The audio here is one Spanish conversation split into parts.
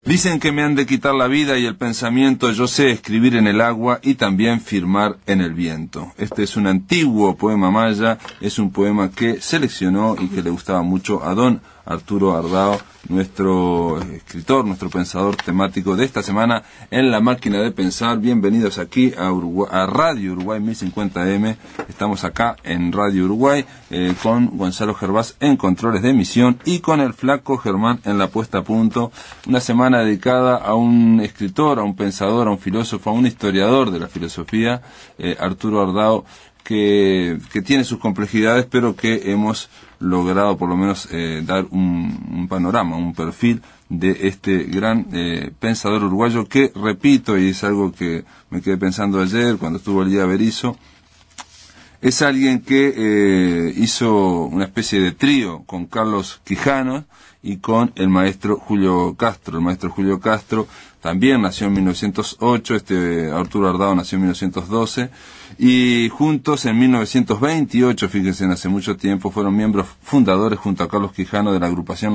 Dicen que me han de quitar la vida y el pensamiento, yo sé escribir en el agua y también firmar en el viento. Este es un antiguo poema maya, es un poema que seleccionó y que le gustaba mucho a don Arturo Ardao, nuestro escritor, nuestro pensador temático de esta semana en La Máquina de Pensar. Bienvenidos aquí a Radio Uruguay 1050M. Estamos acá en Radio Uruguay con Gonzalo Gervás en controles de emisión y con el flaco Germán en la puesta a punto. Una semana dedicada a un escritor, a un pensador, a un filósofo, a un historiador de la filosofía, Arturo Ardao, que tiene sus complejidades, pero que hemos logrado por lo menos dar un panorama, un perfil de este gran pensador uruguayo que, repito, y es algo que me quedé pensando ayer cuando estuvo el día Berizo, es alguien que hizo una especie de trío con Carlos Quijano y con el maestro Julio Castro. El maestro Julio Castro también nació en 1908, Arturo Ardao nació en 1912, y juntos en 1928, fíjense, hace mucho tiempo, fueron miembros fundadores junto a Carlos Quijano de la agrupación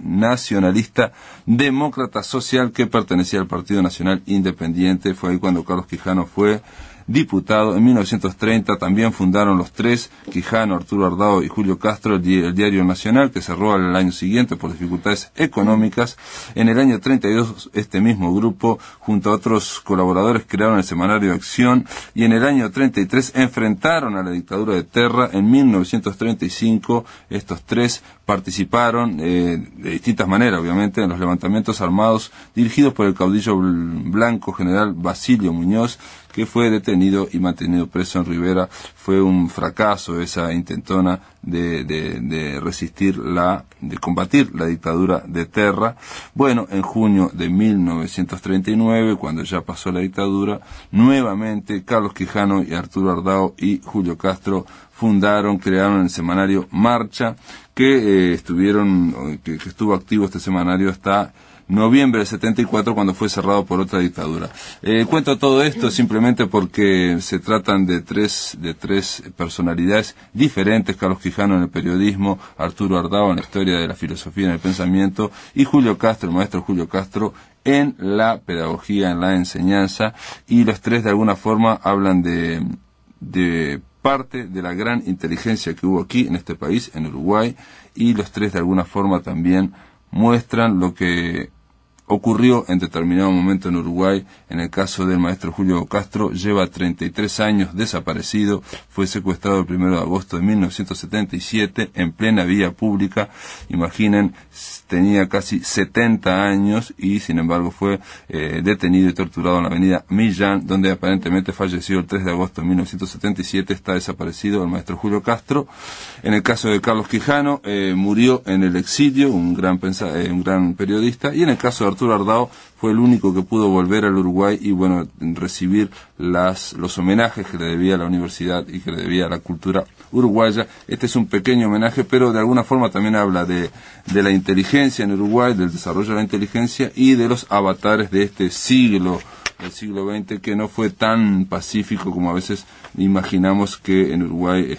nacionalista Demócrata Social, que pertenecía al Partido Nacional Independiente. Fue ahí cuando Carlos Quijano fue diputado. En 1930 también fundaron los tres, Quijano, Arturo Ardao y Julio Castro, el Diario Nacional, que cerró al año siguiente por dificultades económicas. En el año 32 este mismo grupo, junto a otros colaboradores, crearon el Semanario Acción, y en el año 33 enfrentaron a la dictadura de Terra. En 1935 estos tres participaron de distintas maneras, obviamente, en los levantamientos armados dirigidos por el caudillo blanco general Basilio Muñoz, que fue detenido y mantenido preso en Rivera. Fue un fracaso esa intentona de resistir de combatir la dictadura de Terra. Bueno, en junio de 1939, cuando ya pasó la dictadura, nuevamente Carlos Quijano y Arturo Ardao y Julio Castro crearon el semanario Marcha, que estuvo activo este semanario hasta noviembre del 74, cuando fue cerrado por otra dictadura. Cuento todo esto simplemente porque se tratan de tres personalidades diferentes: Carlos Quijano en el periodismo, Arturo Ardao en la historia de la filosofía, en el pensamiento, y Julio Castro, el maestro Julio Castro, en la pedagogía, en la enseñanza. Y los tres de alguna forma hablan de parte de la gran inteligencia que hubo aquí en este país, en Uruguay, y los tres de alguna forma también muestran lo que ocurrió en determinado momento en Uruguay. En el caso del maestro Julio Castro, lleva 33 años desaparecido, fue secuestrado el 1 de agosto de 1977 en plena vía pública. Imaginen, tenía casi 70 años y sin embargo fue detenido y torturado en la avenida Millán, donde aparentemente falleció el 3 de agosto de 1977. Está desaparecido el maestro Julio Castro. En el caso de Carlos Quijano, murió en el exilio, un gran periodista, y en el caso de Arturo Ardao fue el único que pudo volver al Uruguay y recibir los homenajes que le debía a la universidad y que le debía a la cultura uruguaya. Este es un pequeño homenaje, pero de alguna forma también habla de la inteligencia en Uruguay, del desarrollo de la inteligencia y de los avatares de este siglo, del siglo XX, que no fue tan pacífico como a veces imaginamos que en Uruguay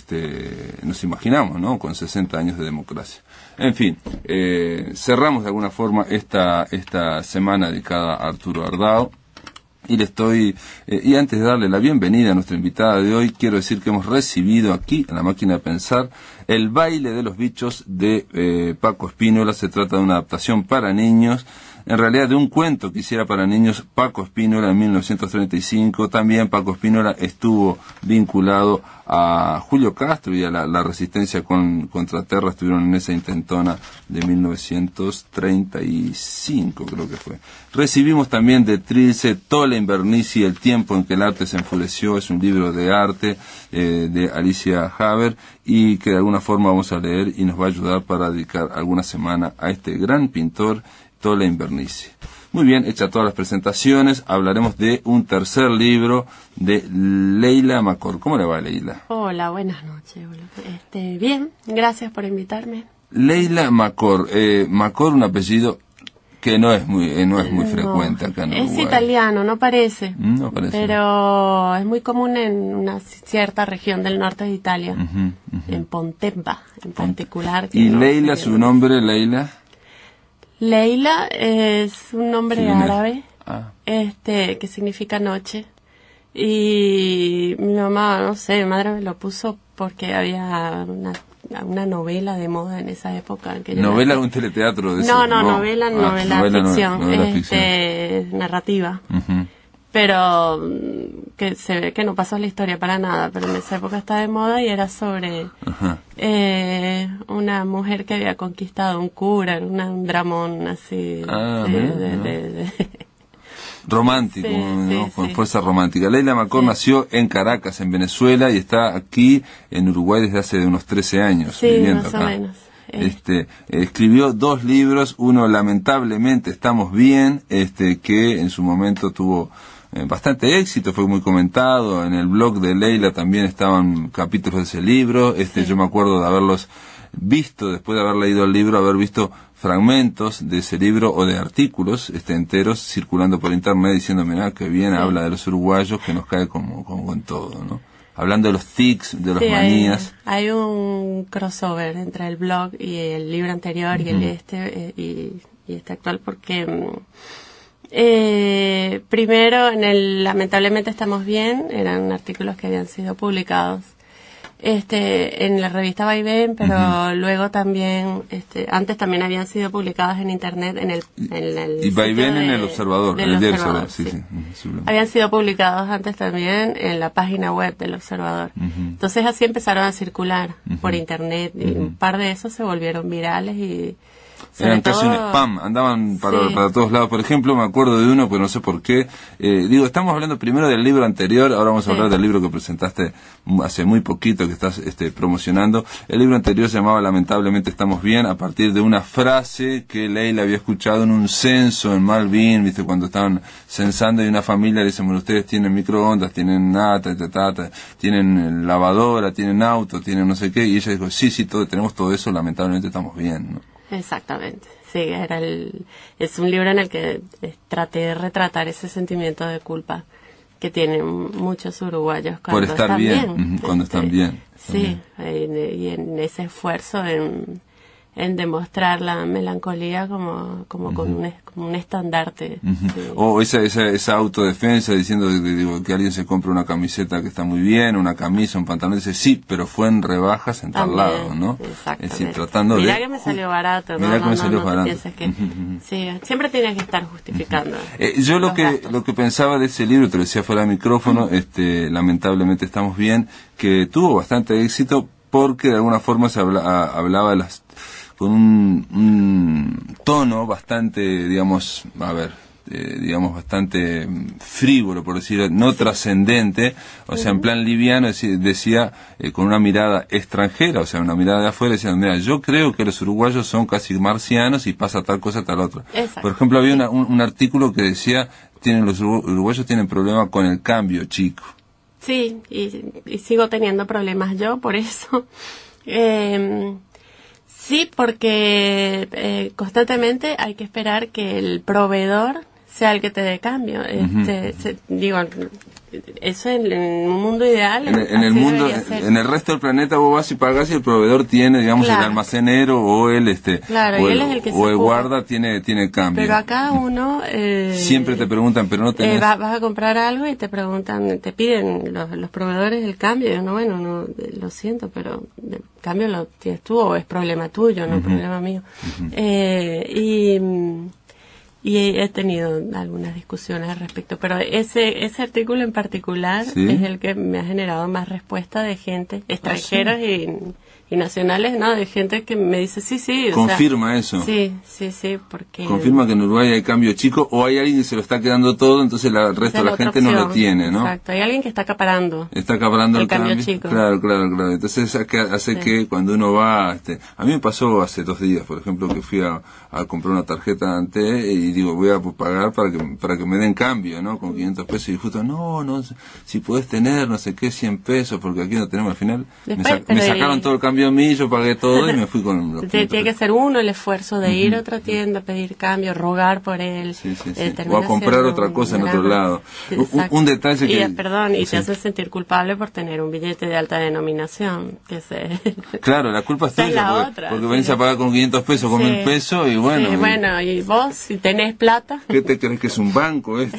nos imaginamos, ¿no? Con 60 años de democracia. En fin, cerramos de alguna forma esta semana dedicada a Arturo Ardao. Y antes de darle la bienvenida a nuestra invitada de hoy, quiero decir que hemos recibido aquí en La Máquina de Pensar El baile de los bichos de Paco Spínola. Se trata de una adaptación para niños, en realidad de un cuento que hiciera para niños Paco Spínola en 1935. También Paco Spínola estuvo vinculado a Julio Castro y a la resistencia contra Terra. Estuvieron en esa intentona de 1935, creo que fue. Recibimos también de Trilce Tola Invernici, El tiempo en que el arte se enfureció. Es un libro de arte de Alicia Haber, y que de alguna forma vamos a leer y nos va a ayudar para dedicar alguna semana a este gran pintor, Tola Invernici. Muy bien, hechas todas las presentaciones, hablaremos de un tercer libro de Leila Macor. ¿Cómo le va, Leila? Hola, buenas noches. Bien, gracias por invitarme. Leila Macor, Macor, un apellido que no es muy frecuente acá en Uruguay. Es italiano, no parece. No parece. Pero es muy común en una cierta región del norte de Italia, en Pontebba en particular. ¿Y Leila, su nombre, Leila? Leila es un nombre ¿Quién es? árabe, que significa noche. Y mi mamá, no sé, mi madre me lo puso porque había una novela de moda en esa época. Que yo ¿Novela nací. o un teleteatro? De No, eso? novela ficción, novela ficción. narrativa. Ujú. Pero que se ve que no pasó la historia para nada, pero en esa época está de moda y era sobre Ajá. una mujer que había conquistado un cura, un dramón así Romántico, Sí, ¿no? sí, Con sí. fuerza romántica. Leila Macor nació en Caracas, en Venezuela, y está aquí en Uruguay desde hace unos 13 años Sí, viviendo más acá. o menos. Escribió 2 libros, uno lamentablemente Estamos Bien, que en su momento tuvo bastante éxito, fue muy comentado, en el blog de Leila también estaban capítulos de ese libro, yo me acuerdo de haberlos visto, después de haber leído el libro, haber visto fragmentos de ese libro o de artículos enteros circulando por internet diciendo, mirá, que bien habla de los uruguayos, que nos cae como con todo, ¿no? Hablando de los tics, de las manías. Hay un crossover entre el blog y el libro anterior y el y este actual, porque primero Lamentablemente Estamos Bien eran artículos que habían sido publicados en la revista Vaivén, pero luego también antes también habían sido publicados en internet en el y Vaivén sitio en el Observador, del el diario Observador, Observador, sí. habían sido publicados antes también en la página web del Observador. Entonces así empezaron a circular por internet y un par de esos se volvieron virales y eran casi un spam, andaban para todos lados. Por ejemplo, me acuerdo de uno, pero no sé por qué. Estamos hablando primero del libro anterior, ahora vamos a hablar del libro que presentaste hace muy poquito, que estás promocionando. El libro anterior se llamaba Lamentablemente Estamos Bien, a partir de una frase que Leila había escuchado en un censo en Malvin, viste, cuando estaban censando y una familia le dicen, bueno, ustedes tienen microondas, tienen tienen lavadora, tienen auto, tienen no sé qué, y ella dijo, sí, tenemos todo eso, lamentablemente estamos bien, ¿no? Exactamente, sí, es un libro en el que traté de retratar ese sentimiento de culpa que tienen muchos uruguayos cuando por estar están bien. Cuando están bien. Sí, y en ese esfuerzo en demostrar la melancolía como con un estandarte. Sí. O esa autodefensa diciendo que alguien se compra una camiseta que está muy bien, una camisa, un pantalón, dice sí, pero fue en rebajas en tal lado, ¿no? Exactamente. Es decir, tratando mirá que me salió barato, mirá que me salió barato. Pienses que sí, siempre tienes que estar justificando. Yo lo que pensaba de ese libro, te lo decía fuera de micrófono, lamentablemente Estamos Bien, que tuvo bastante éxito porque de alguna forma se hablaba de con un tono bastante, digamos, bastante frívolo, por decir, no trascendente, o sea, en plan liviano, decía con una mirada extranjera, o sea, una mirada de afuera, decía, mira, yo creo que los uruguayos son casi marcianos y pasa tal cosa, tal otra. Exacto. Por ejemplo, había un artículo que decía, los uruguayos tienen problema con el cambio, chico. Sí, y sigo teniendo problemas yo por eso. Sí, porque constantemente hay que esperar que el proveedor sea el que te dé cambio. Digo, eso en un mundo ideal. En el mundo, en el resto del planeta vos vas y pagas y el proveedor tiene, digamos, el almacenero o el claro, o y el, él es el que o se el ocupa. guarda tiene cambio. Pero acá uno siempre te preguntan, pero no tenés. Vas a comprar algo y te preguntan, te piden los proveedores el cambio. Y uno, bueno, no, lo siento, pero el cambio lo tienes tú o es problema tuyo, no problema mío. Y he tenido algunas discusiones al respecto, pero ese artículo en particular es el que me ha generado más respuesta de gente, extranjeros y nacionales, ¿no? De gente que me dice, sí. Confirma eso. Sí, porque... Confirma que en Uruguay hay cambio chico o hay alguien que se lo está quedando todo, entonces el resto de la gente no lo tiene, ¿no? Exacto, hay alguien que está acaparando. Está acaparando el cambio chico. Claro. Entonces hace que cuando uno va... a mí me pasó hace 2 días, por ejemplo, que fui a comprar una tarjeta ante y digo, voy a pagar para que me den cambio, ¿no? Con 500 pesos y justo, no, si puedes tener, no sé qué, 100 pesos, porque aquí no tenemos al final. Me sacaron todo el cambio cambio a mí, yo pagué todo y me fui con los Tiene que ser uno el esfuerzo de ir a otra tienda, pedir cambio, rogar por él. Sí. O a comprar otra cosa en otro lado. Un detalle que... Y te hace sentir culpable por tener un billete de alta denominación. Claro, la culpa es tuya, porque venís a pagar con 500 pesos, con 1000 pesos, y bueno... Bueno, y vos, si tenés plata... ¿Qué te crees que es un banco esto?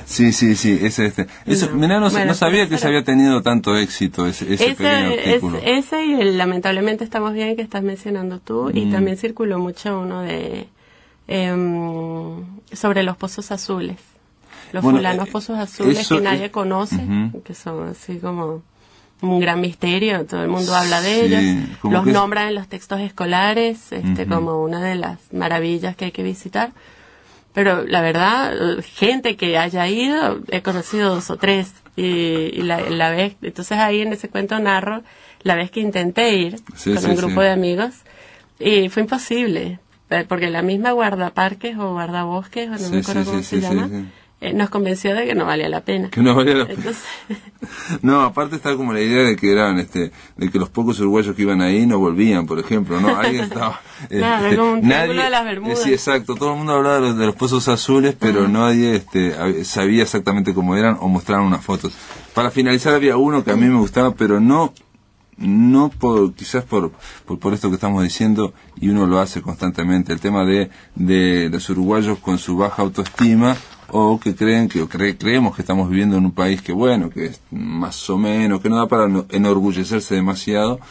Sí, es este. Eso, mirá, no sabía que se había tenido tanto éxito ese pequeño artículo. Ese y lamentablemente estamos bien que estás mencionando tú, y también circuló mucho uno de sobre los pozos azules. Los fulanos pozos azules que nadie conoce, que son así como un gran misterio, todo el mundo habla de ellos, los nombran en los textos escolares como una de las maravillas que hay que visitar. Pero la verdad, gente que haya ido, he conocido 2 o 3. Y la vez, entonces ahí en ese cuento narro la vez que intenté ir con un grupo de amigos y fue imposible, porque la misma guardaparques o guardabosques, o no me acuerdo cómo se llama, nos convenció de que no valía la pena. Que no valía la pena. No, aparte está como la idea de que eran, de que los pocos uruguayos que iban ahí no volvían, por ejemplo, ¿no? Ahí estaba. Claro, como un triángulo de las Bermudas. Sí, exacto. Todo el mundo hablaba de los pozos azules, pero nadie, sabía exactamente cómo eran o mostraban unas fotos. Para finalizar había uno que a mí me gustaba, pero no quizás por esto que estamos diciendo, y uno lo hace constantemente, el tema de los uruguayos con su baja autoestima, o que creemos que estamos viviendo en un país que bueno, que es más o menos, que no da para enorgullecerse demasiado.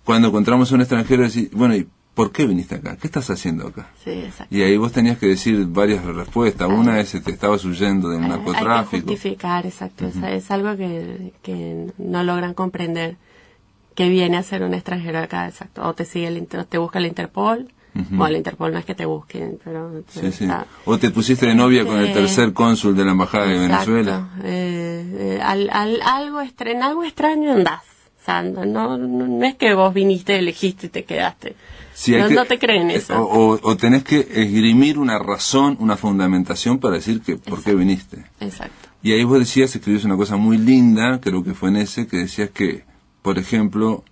Cuando encontramos a un extranjero, decir, bueno, ¿y por qué viniste acá? ¿Qué estás haciendo acá? Sí, exacto. Y ahí vos tenías que decir varias respuestas. Una es, te estabas huyendo del narcotráfico. Hay que justificar, exacto. Es algo que no logran comprender, que viene a ser un extranjero acá, exacto. O te sigue te busca el Interpol. Bueno, el Interpol no es que te busquen, pero... O te pusiste de novia con el tercer cónsul de la Embajada de Venezuela. Algo extraño andás. O sea, no es que vos viniste, elegiste y te quedaste. Sí, no te creen eso. O tenés que esgrimir una razón, una fundamentación para decir que por qué viniste. Exacto. Y ahí vos escribís una cosa muy linda, creo que fue en ese, que decías que, por ejemplo,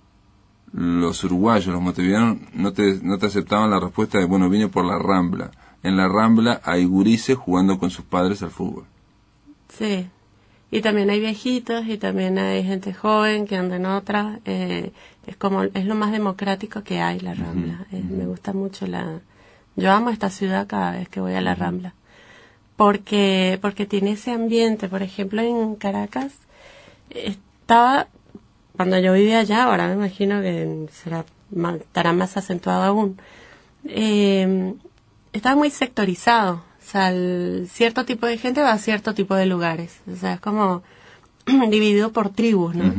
los uruguayos, los montevideanos, no te aceptaban la respuesta de, bueno, vine por la Rambla. En la Rambla hay gurises jugando con sus padres al fútbol. Sí. Y también hay viejitos y también hay gente joven que anda en otra. Es lo más democrático que hay, la Rambla. Me gusta mucho yo amo esta ciudad cada vez que voy a la Rambla. Porque tiene ese ambiente. Por ejemplo, en Caracas cuando yo vivía allá, ahora me imagino que estará más acentuado aún, estaba muy sectorizado. O sea, cierto tipo de gente va a cierto tipo de lugares. O sea, es como dividido por tribus, ¿no?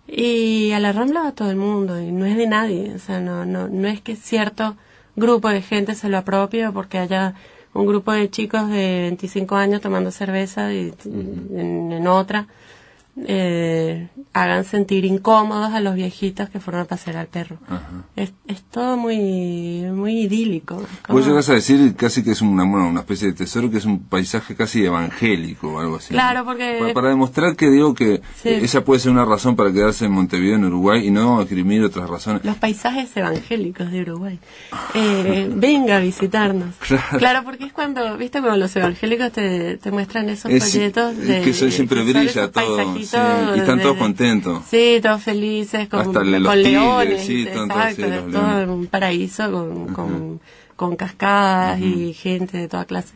Y a la Rambla va todo el mundo y no es de nadie. O sea, no es que cierto grupo de gente se lo apropie porque haya un grupo de chicos de 25 años tomando cerveza y en otra. Hagan sentir incómodos a los viejitos que fueron a pasear al perro. Es todo muy muy idílico. Vos llegas a decir casi que es una especie de tesoro, que es un paisaje casi evangélico o algo así. Claro, porque... Para demostrar que digo que esa puede ser una razón para quedarse en Montevideo, en Uruguay, y no esgrimir otras razones. Los paisajes evangélicos de Uruguay. Venga a visitarnos. Claro, porque es cuando los evangélicos te muestran esos folletos que siempre brilla todo. Sí, y están todos contentos. Sí, todos felices, con leones. Sí, exacto, todo en un paraíso con cascadas y gente de toda clase.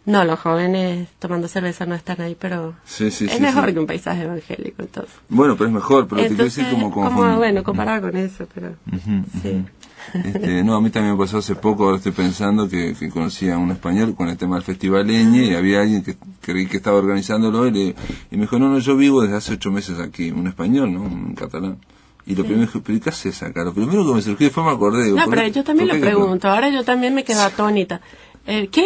No, los jóvenes tomando cerveza no están ahí, pero es mejor que un paisaje evangélico, entonces. Bueno, pero es mejor, pero entonces, te quiero decir como comparar con eso, pero sí. No, a mí también me pasó hace poco, ahora estoy pensando que conocí a un español con el tema del Festival Leñe, y había alguien que creí que estaba organizándolo y me dijo, no, yo vivo desde hace 8 meses aquí, un español, ¿no? Un catalán. Y lo primero que dije, ¿qué haces acá? Lo primero que me surgió fue me acordé. Digo, no, pero yo también lo pregunto, ahora yo también me quedo atónita. ¿Qué?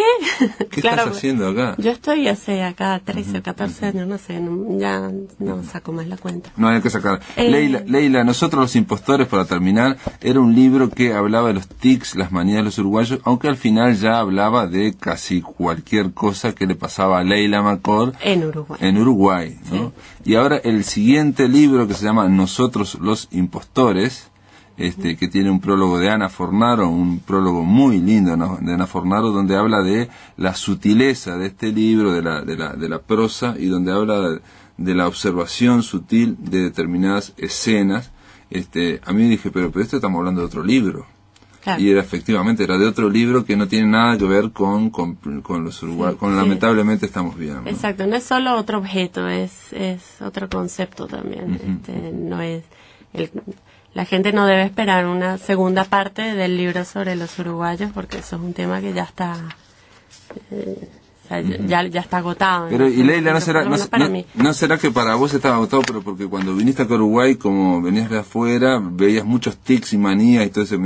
¿Qué estás haciendo acá? Yo estoy hace acá 13 o 14 años, no sé, ya no saco más la cuenta. No hay que sacar. Leila, Nosotros los impostores, para terminar, era un libro que hablaba de los tics, las manías de los uruguayos, aunque al final ya hablaba de casi cualquier cosa que le pasaba a Leila McCord en Uruguay, ¿no? Sí. Y ahora el siguiente libro, que se llama Nosotros los impostores, que tiene un prólogo de Ana Fornaro, un prólogo muy lindo de Ana Fornaro, donde habla de la sutileza de este libro, de la prosa, y donde habla de la observación sutil de determinadas escenas. A mí dije, pero estamos hablando de otro libro. Claro. Y efectivamente era de otro libro que no tiene nada que ver con los uruguayos, lamentablemente estamos viendo, ¿no? Exacto, no es solo otro objeto, es otro concepto también. No es la gente no debe esperar una segunda parte del libro sobre los uruguayos, porque eso es un tema que ya está ya está agotado. Pero, y Leila, ¿no será que para vos estaba agotado, pero porque cuando viniste a Uruguay, como venías de afuera, veías muchos tics y manías y todo eso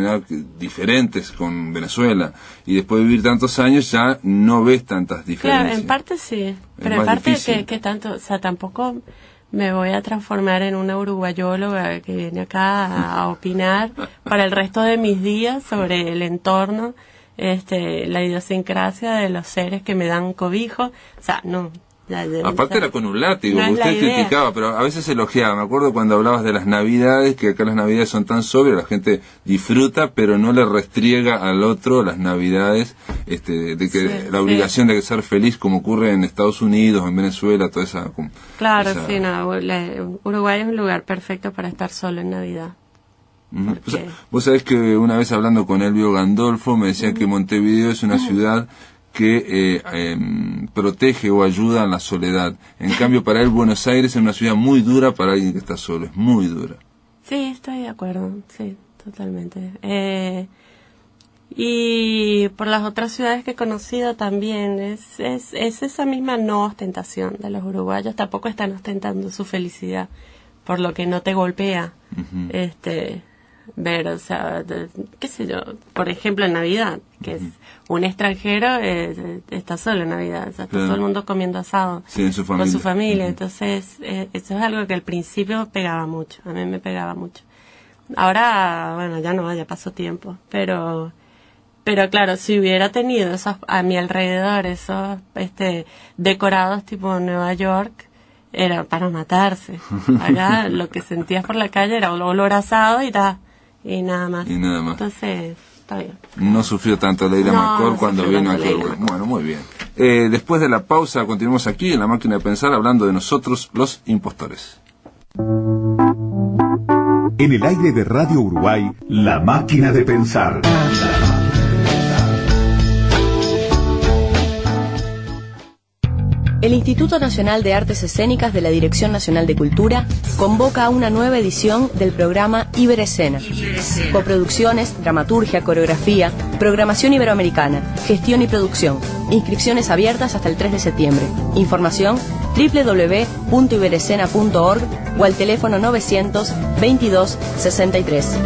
diferentes con Venezuela, y después de vivir tantos años ya no ves tantas diferencias? Claro, en parte sí, pero en parte que tanto, o sea, tampoco me voy a transformar en una uruguayóloga que viene acá a opinar para el resto de mis días sobre el entorno, la idiosincrasia de los seres que me dan cobijo. O sea, no. Aparte era con un látigo, no usted criticaba, pero a veces elogiaba. Me acuerdo cuando hablabas de las Navidades, que acá las Navidades son tan sobrias, la gente disfruta, pero no le restriega al otro las Navidades, de que la obligación de ser feliz, como ocurre en Estados Unidos, en Venezuela, toda esa... Claro, Uruguay es un lugar perfecto para estar solo en Navidad. Porque... Vos sabés que una vez hablando con Elvio Gandolfo me decía que Montevideo es una ciudad que protege o ayuda a la soledad. En cambio, para él Buenos Aires es una ciudad muy dura para alguien que está solo, es muy dura. Sí, estoy de acuerdo, sí, totalmente. Y por las otras ciudades que he conocido también, es esa misma no ostentación de los uruguayos, tampoco están ostentando su felicidad, por lo que no te golpea, ver, o sea, qué sé yo, por ejemplo en Navidad, que es un extranjero, está solo en Navidad, o sea, está todo el mundo comiendo asado con su familia, entonces eso es algo que al principio pegaba mucho, a mí me pegaba mucho. Ahora, bueno, ya no, ya pasó tiempo, pero claro, si hubiera tenido esos a mi alrededor, esos decorados tipo Nueva York, era para matarse. Acá lo que sentías por la calle era olor asado y nada más. Entonces, está bien. No sufrió tanto Leila McCord cuando vino aquí. Bueno, muy bien. Después de la pausa, continuamos aquí en La Máquina de Pensar, hablando de nosotros, los impostores. En el aire de Radio Uruguay, La Máquina de Pensar. El Instituto Nacional de Artes Escénicas de la Dirección Nacional de Cultura convoca a una nueva edición del programa Iberescena. Coproducciones, dramaturgia, coreografía, programación iberoamericana, gestión y producción. Inscripciones abiertas hasta el 3 de septiembre. Información www.iberescena.org o al teléfono 900 22 63.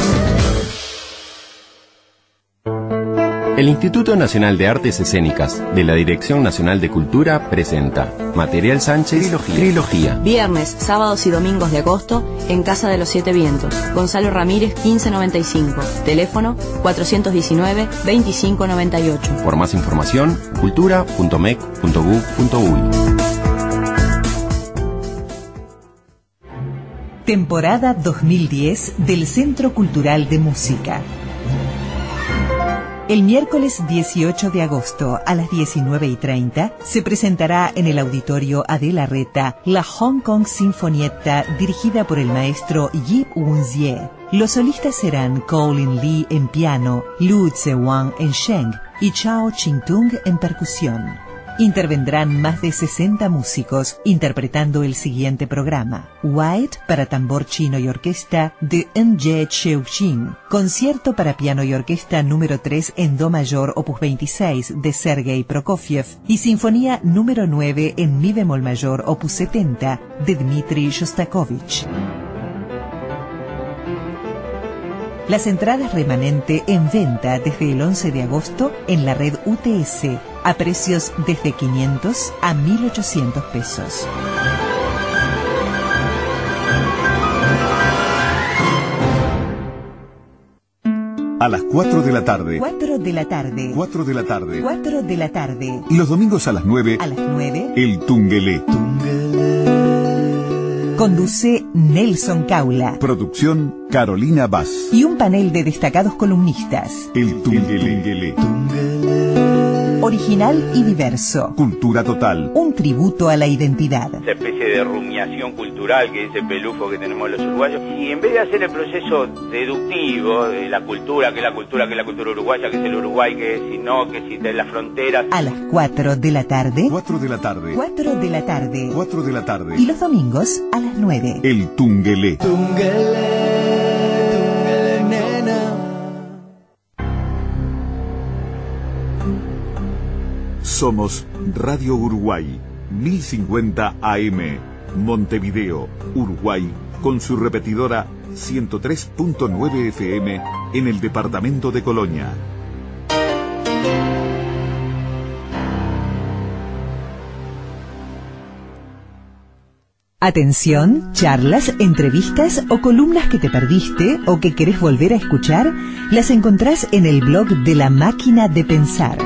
El Instituto Nacional de Artes Escénicas de la Dirección Nacional de Cultura presenta Material Sánchez Trilogía. Viernes, sábados y domingos de agosto en Casa de los Siete Vientos. Gonzalo Ramírez 1595. Teléfono 419-2598. Por más información, cultura.mec.gov.uy. Temporada 2010 del Centro Cultural de Música. El miércoles 18 de agosto a las 19:30 se presentará en el Auditorio Adela Reta la Hong Kong Sinfonietta dirigida por el maestro Yip Woon-zie. Los solistas serán Colin Lee en piano, Lu Tse-wang en sheng y Chao Ching-tung en percusión. Intervendrán más de 60 músicos interpretando el siguiente programa: White para tambor chino y orquesta de N.J. Cheu-jin, concierto para piano y orquesta número 3 en do mayor opus 26 de Sergei Prokofiev y sinfonía número 9 en mi bemol mayor opus 70 de Dmitri Shostakovich. Las entradas remanente en venta desde el 11 de agosto en la red UTS a precios desde 500 a 1.800 pesos. A las 4 de la tarde. 4 de la tarde. 4 de la tarde. 4 de la tarde. Y los domingos a las 9. A las 9. El Tungelé. Conduce Nelson Caula. Producción Carolina Vaz. Y un panel de destacados columnistas. El Tungelé. Original y diverso. Cultura total. Un tributo a la identidad. Esa especie de rumiación cultural que dice Pelufo que tenemos los uruguayos. Y en vez de hacer el proceso deductivo de la cultura, que es la cultura uruguaya, que es el Uruguay, que si no, que si de las fronteras. A las 4 de la tarde. 4 de la tarde. 4 de la tarde. 4 de la tarde. Y los domingos a las 9. El Tungelé. Somos Radio Uruguay, 1050 AM, Montevideo, Uruguay, con su repetidora 103.9 FM en el departamento de Colonia. Atención, charlas, entrevistas o columnas que te perdiste o que querés volver a escuchar, las encontrás en el blog de La Máquina de Pensar.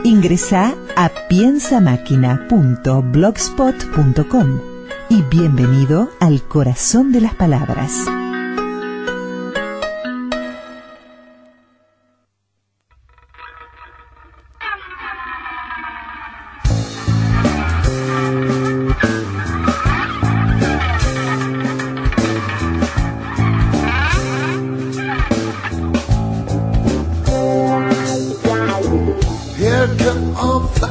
Ingresá a piensamáquina.blogspot.com y bienvenido al corazón de las palabras. Over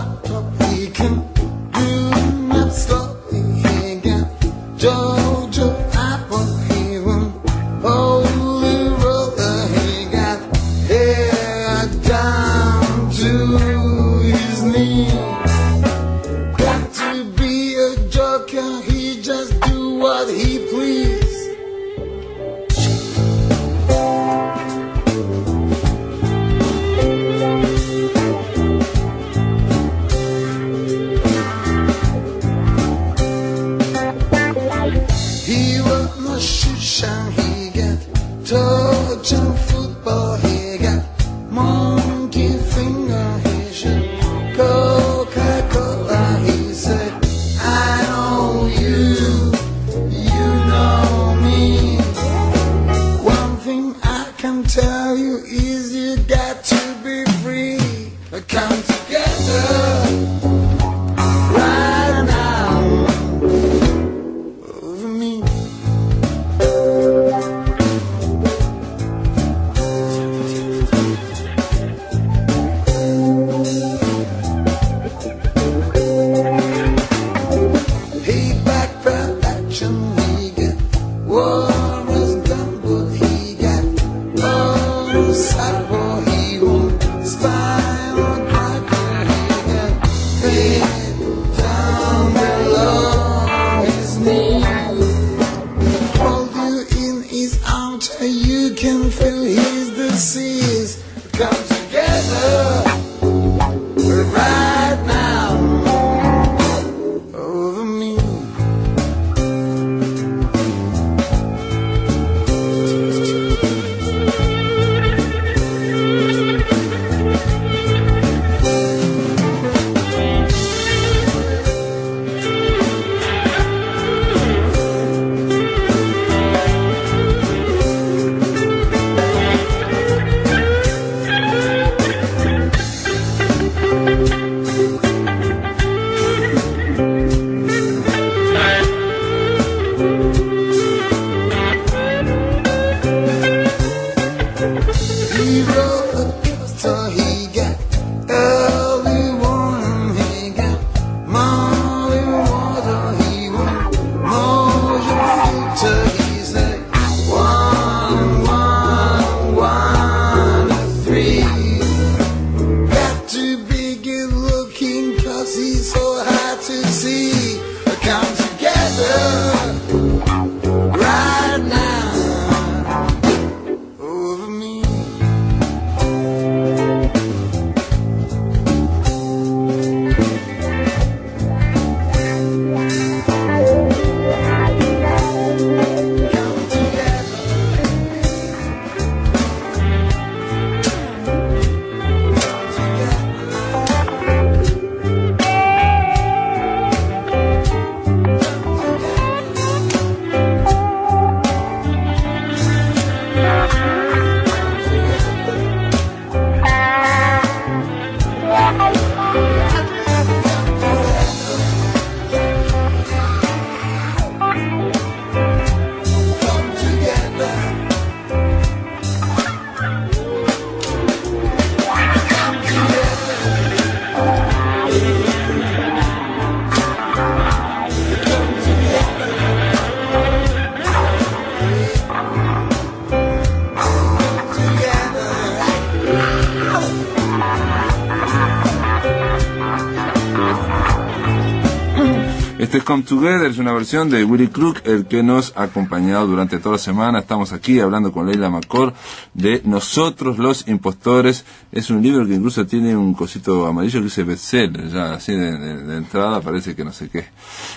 Este es Come Together, es una versión de Willy Crook, el que nos ha acompañado durante toda la semana. Estamos aquí hablando con Leila Macor de Nosotros los Impostores. Es un libro que incluso tiene un cosito amarillo que dice bestseller, ya así de entrada parece que no sé qué.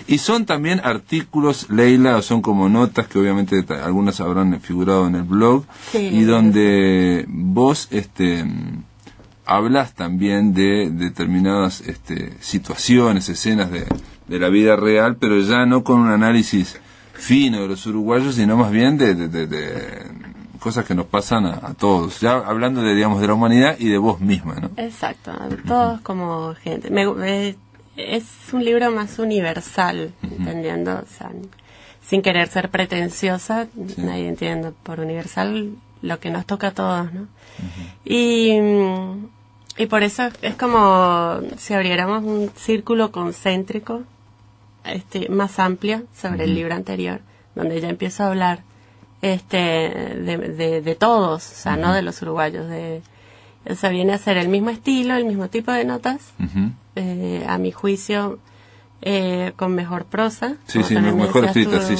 Y son también artículos, Leila, son como notas que obviamente algunas habrán figurado en el blog, sí, y donde vos hablas también de determinadas situaciones, escenas de la vida real, pero ya no con un análisis fino de los uruguayos, sino más bien de cosas que nos pasan a todos, ya hablando de, digamos, de la humanidad y de vos misma, ¿no? Exacto, todos como gente. Es un libro más universal, entendiendo, o sea, sin querer ser pretenciosa, sí. Nadie entiende por universal lo que nos toca a todos, ¿no? Y por eso es como si abriéramos un círculo concéntrico más amplio sobre el libro anterior, donde ya empiezo a hablar de todos, o sea, no de los uruguayos, o sea, viene a ser el mismo estilo, el mismo tipo de notas, a mi juicio, con mejor prosa. Sí, mejor escrita, sí.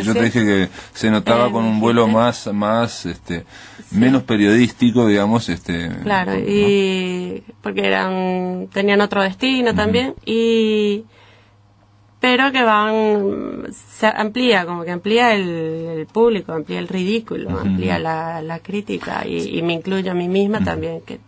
Yo te dije que se notaba con un vuelo más menos periodístico, digamos, Claro, y porque tenían otro destino también, pero que se amplía, como que amplía el público, amplía el ridículo, amplía la crítica, y me incluyo a mí misma también, que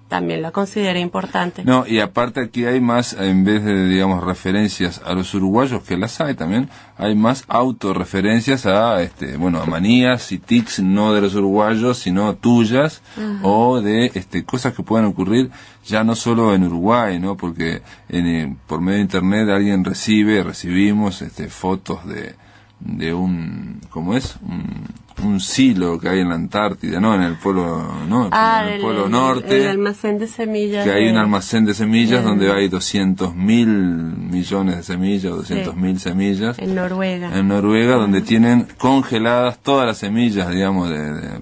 también lo consideré importante. No, y aparte aquí hay más, en vez de, digamos, referencias a los uruguayos, que las hay también, hay más autorreferencias a, a manías y tics no de los uruguayos, sino tuyas, o de cosas que pueden ocurrir ya no solo en Uruguay, ¿no? Porque por medio de internet alguien recibimos fotos de un, ¿cómo es? Un silo que hay en la Antártida, ¿no? En el polo, ¿no? En el polo norte. El almacén de semillas. Que hay un almacén de semillas donde hay 200.000 millones de semillas, o 200.000 semillas. En Noruega. En Noruega, donde tienen congeladas todas las semillas, digamos,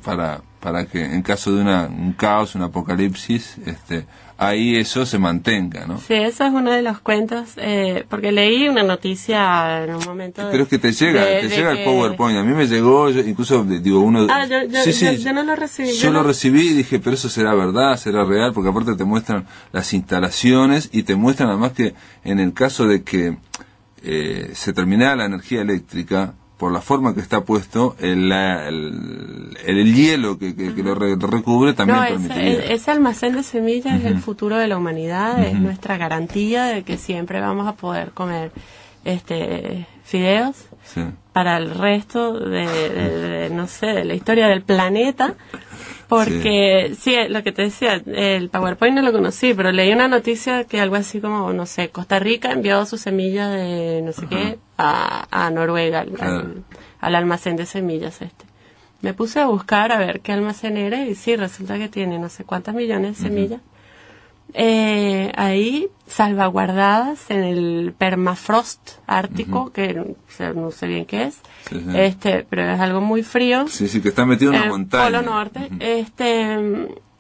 para que en caso de un caos, un apocalipsis, ahí eso se mantenga, ¿no? Sí, eso es uno de los cuentos, porque leí una noticia en un momento. Pero es que te llega el PowerPoint. A mí me llegó, incluso digo uno. Yo no lo recibí. Yo lo recibí y dije, pero eso será verdad, será real, porque aparte te muestran las instalaciones y te muestran además que en el caso de que se terminara la energía eléctrica, por la forma que está puesto, el hielo que lo recubre también permitiría. Ese almacén de semillas es el futuro de la humanidad, es nuestra garantía de que siempre vamos a poder comer fideos para el resto de la historia del planeta. Porque, sí, lo que te decía, el PowerPoint no lo conocí, pero leí una noticia que algo así como, no sé, Costa Rica envió su semilla de no sé qué a Noruega, al almacén de semillas Me puse a buscar a ver qué almacén era y sí, resulta que tiene no sé cuántas millones de semillas. Ahí salvaguardadas en el permafrost ártico, que no sé bien qué es, pero es algo muy frío. Sí, que está metido en una montaña. Polo Norte.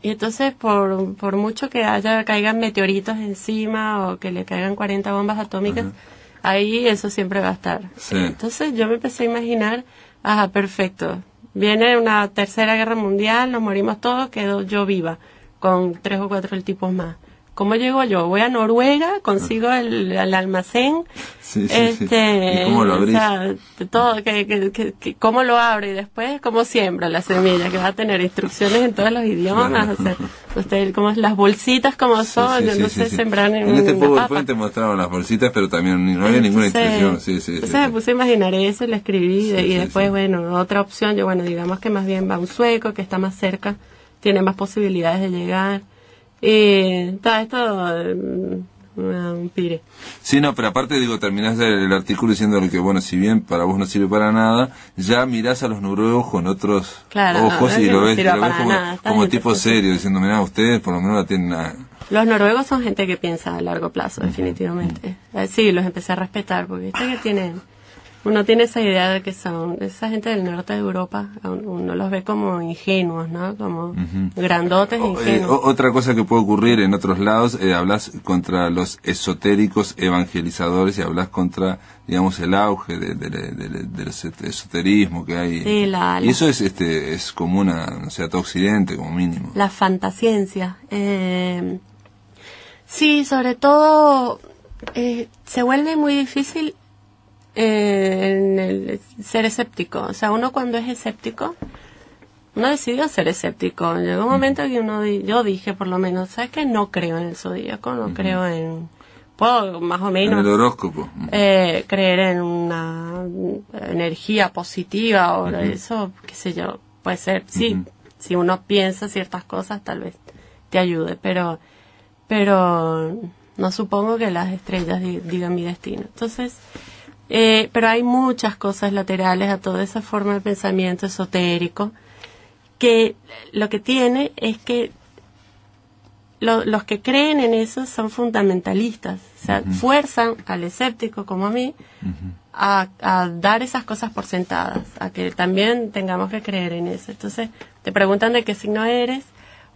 Y entonces por mucho que caigan meteoritos encima o que le caigan 40 bombas atómicas, ahí eso siempre va a estar. Entonces yo me empecé a imaginar, perfecto, viene una tercera guerra mundial, nos morimos todos, quedo yo viva con 3 o 4 tipos más. ¿Cómo llego yo? Voy a Noruega, consigo el almacén. ¿Y cómo lo abrís? O sea, todo, cómo lo abro y después cómo siembro la semilla, que va a tener instrucciones en todos los idiomas. O sea, como las bolsitas como son, yo no sé sembrar en este PowerPoint te mostraron las bolsitas, pero también no había ninguna instrucción. Entonces me puse a imaginar eso, lo escribí y después, bueno, otra opción, digamos que más bien va un sueco que está más cerca, tiene más posibilidades de llegar. Está esto un pire. Sí, no, pero aparte terminás el artículo diciéndole que, bueno, si bien para vos no sirve para nada, ya mirás a los noruegos con otros ojos y lo ves como tipo serio, diciendo, mirá, ustedes por lo menos la tienen nada. Los noruegos son gente que piensa a largo plazo, definitivamente. Sí, los empecé a respetar, porque viste que tienen uno tiene esa idea de que son esa gente del norte de Europa, uno los ve como ingenuos, ¿no? Como grandotes e ingenuos. Otra cosa que puede ocurrir en otros lados, hablas contra los esotéricos evangelizadores y hablas contra, digamos, el auge del esoterismo que hay. Sí, y eso es común a todo Occidente, como mínimo. La fantasciencia. Sí, sobre todo se vuelve muy difícil en el ser escéptico. O sea, uno cuando es escéptico, uno decidió ser escéptico. Llegó un momento que yo dije, por lo menos, ¿sabes qué? No creo en el zodíaco, no creo en... Puedo más o menos... En el horóscopo. Creer en una energía positiva o eso, qué sé yo, puede ser. Sí, si uno piensa ciertas cosas, tal vez te ayude, pero no supongo que las estrellas digan mi destino. Entonces... pero hay muchas cosas laterales a toda esa forma de pensamiento esotérico que lo que tiene es que los que creen en eso son fundamentalistas, o sea, fuerzan al escéptico como a mí a dar esas cosas por sentadas, a que también tengamos que creer en eso. Entonces te preguntan de qué signo eres,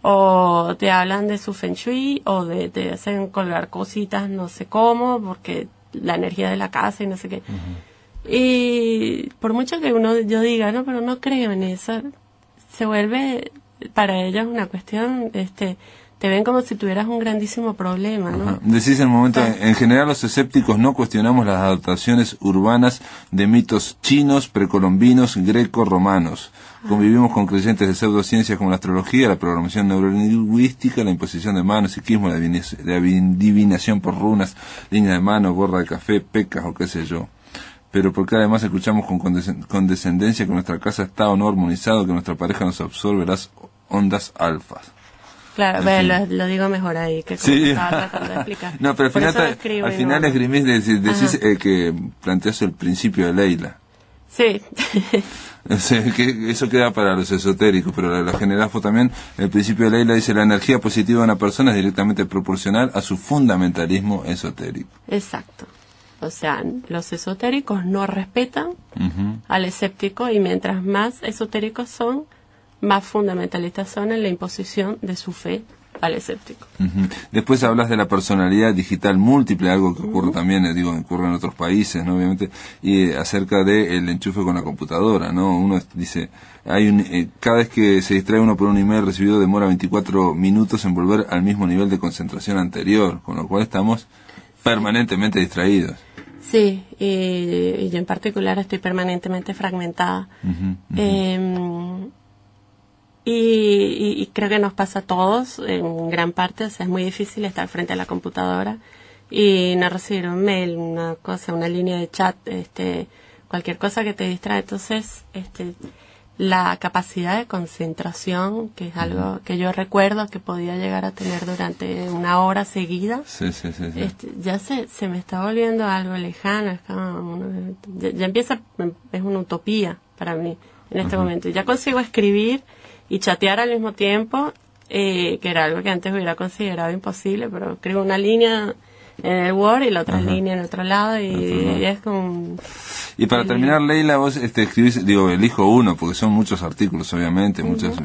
o te hablan de su feng shui, o te hacen colgar cositas no sé cómo, porque la energía de la casa y no sé qué. Y por mucho que yo diga, no, pero no creo en eso, se vuelve para ellos una cuestión, te ven como si tuvieras un grandísimo problema, ¿no? Decís en el momento, en general los escépticos no cuestionamos las adaptaciones urbanas de mitos chinos, precolombinos, greco-romanos. Convivimos con creyentes de pseudociencias como la astrología, la programación neurolingüística, la imposición de manos, psiquismo, la adivinación por runas, línea de mano, gorra de café, pecas o qué sé yo. Pero porque además escuchamos con condescendencia que nuestra casa está o no armonizado, que nuestra pareja nos absorbe las ondas alfas. Claro, lo digo mejor ahí, que como estaba tratando de explicar. No, pero al final esgrimís, decís que planteas el principio de Leila. Sí. O sea, que eso queda para los esotéricos, pero la general fue también, el principio de Leila dice, la energía positiva de una persona es directamente proporcional a su fundamentalismo esotérico. Exacto. O sea, los esotéricos no respetan al escéptico, y mientras más esotéricos son, más fundamentalistas son en la imposición de su fe al escéptico. Después hablas de la personalidad digital múltiple, algo que ocurre también, ocurre en otros países, ¿no? Obviamente, y acerca del enchufe con la computadora, ¿no? Uno dice, cada vez que se distrae uno por un email recibido demora 24 minutos en volver al mismo nivel de concentración anterior, con lo cual estamos permanentemente distraídos. Sí, y yo en particular estoy permanentemente fragmentada. Y creo que nos pasa a todos en gran parte. O sea, es muy difícil estar frente a la computadora y no recibir un mail, una línea de chat, cualquier cosa que te distrae. Entonces, la capacidad de concentración, que es algo que yo recuerdo que podía llegar a tener durante una hora seguida, ya se me está volviendo algo lejano. Es como ya empieza, es una utopía para mí en este momento. Ya consigo escribir y chatear al mismo tiempo, que era algo que antes hubiera considerado imposible, pero escribo una línea en el Word y la otra línea en el otro lado, y es como... Y para terminar, Leila, vos escribís, elijo uno, porque son muchos artículos, obviamente, muchos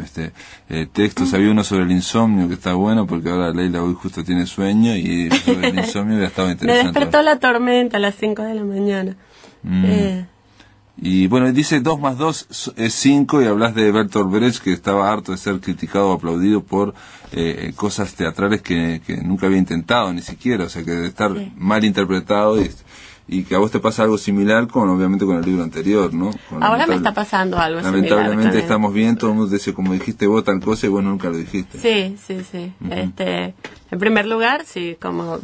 textos. Había uno sobre el insomnio, que está bueno, porque ahora Leila hoy justo tiene sueño, y sobre el insomnio ya estaba interesante. Me despertó la tormenta a las 5 de la mañana. Y bueno, dice 2 más 2 es 5, y hablas de Bertolt Brecht, que estaba harto de ser criticado o aplaudido por cosas teatrales que nunca había intentado ni siquiera, o sea, que de estar mal interpretado, y que a vos te pasa algo similar obviamente con el libro anterior, ¿no? Ahora me está pasando algo similar. Lamentablemente estamos bien, todo el mundo dice, como dijiste vos tal cosa, y vos nunca lo dijiste. Sí. En primer lugar, sí, como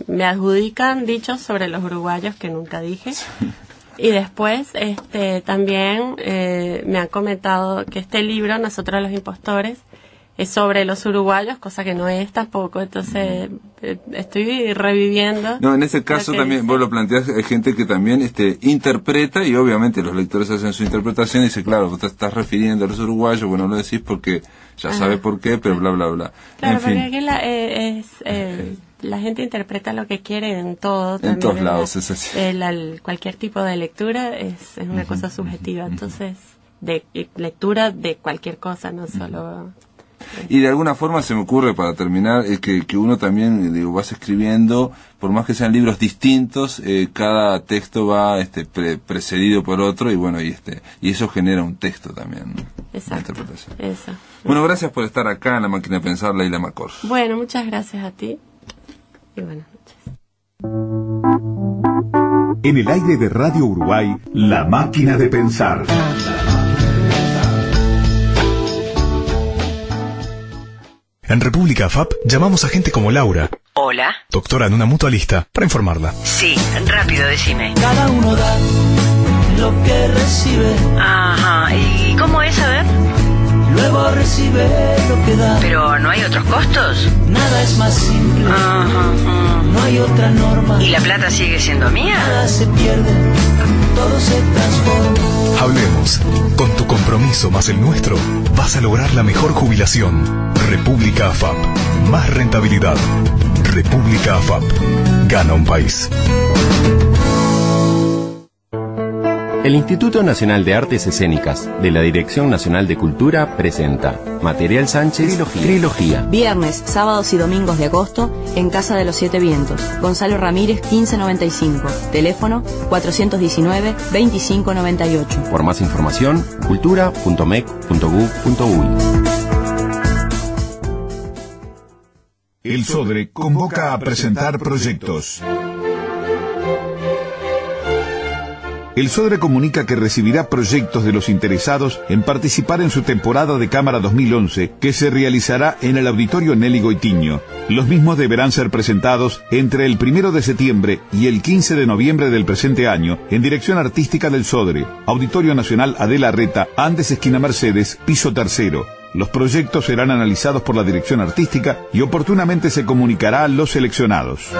me adjudican dichos sobre los uruguayos que nunca dije. Y después también me han comentado que este libro, Nosotros los Impostores, es sobre los uruguayos, cosa que no es tampoco. Entonces estoy reviviendo. No, en ese caso también vos lo planteás, hay gente que también interpreta, y obviamente los lectores hacen su interpretación y dice, claro, vos te estás refiriendo a los uruguayos, bueno, lo decís porque ya sabes por qué, pero bla, bla, bla. Claro, en fin. porque aquí la gente interpreta lo que quiere en todo. En todos lados, es así. Cualquier tipo de lectura es una cosa subjetiva, entonces, de lectura de cualquier cosa, no solo... Y de alguna forma se me ocurre, para terminar, que uno también, vas escribiendo, por más que sean libros distintos, cada texto va precedido por otro, y bueno, y eso genera un texto también, ¿no? Exacto. Una interpretación. Eso. Bueno, gracias por estar acá en La Máquina de Pensar, Leila Macor. Bueno, muchas gracias a ti y buenas noches. En el aire de Radio Uruguay, La Máquina de Pensar. En República FAP llamamos a gente como Laura. Hola. Doctora en una mutualista, para informarla. Sí, rápido, decime. Cada uno da lo que recibe. Ajá, ¿y cómo es, a ver? Luego recibe lo que da. ¿Pero no hay otros costos? Nada es más simple. Ajá. No hay otra norma. ¿Y la plata sigue siendo mía? Nada se pierde, todo se transforma. Hablemos. Con tu compromiso más el nuestro, vas a lograr la mejor jubilación. República AFAP. Más rentabilidad. República AFAP. Gana un país. El Instituto Nacional de Artes Escénicas de la Dirección Nacional de Cultura presenta Material Sánchez Trilogía. Viernes, sábados y domingos de agosto en Casa de los Siete Vientos. Gonzalo Ramírez 1595. Teléfono 419-2598. Por más información, cultura.mec.gov.uy. El SODRE convoca a presentar proyectos. El SODRE comunica que recibirá proyectos de los interesados en participar en su temporada de Cámara 2011, que se realizará en el Auditorio Nelly Goitiño. Los mismos deberán ser presentados entre el 1 de septiembre y el 15 de noviembre del presente año en Dirección Artística del SODRE, Auditorio Nacional Adela Reta, Andes esquina Mercedes, piso 3. Los proyectos serán analizados por la Dirección Artística y oportunamente se comunicará a los seleccionados.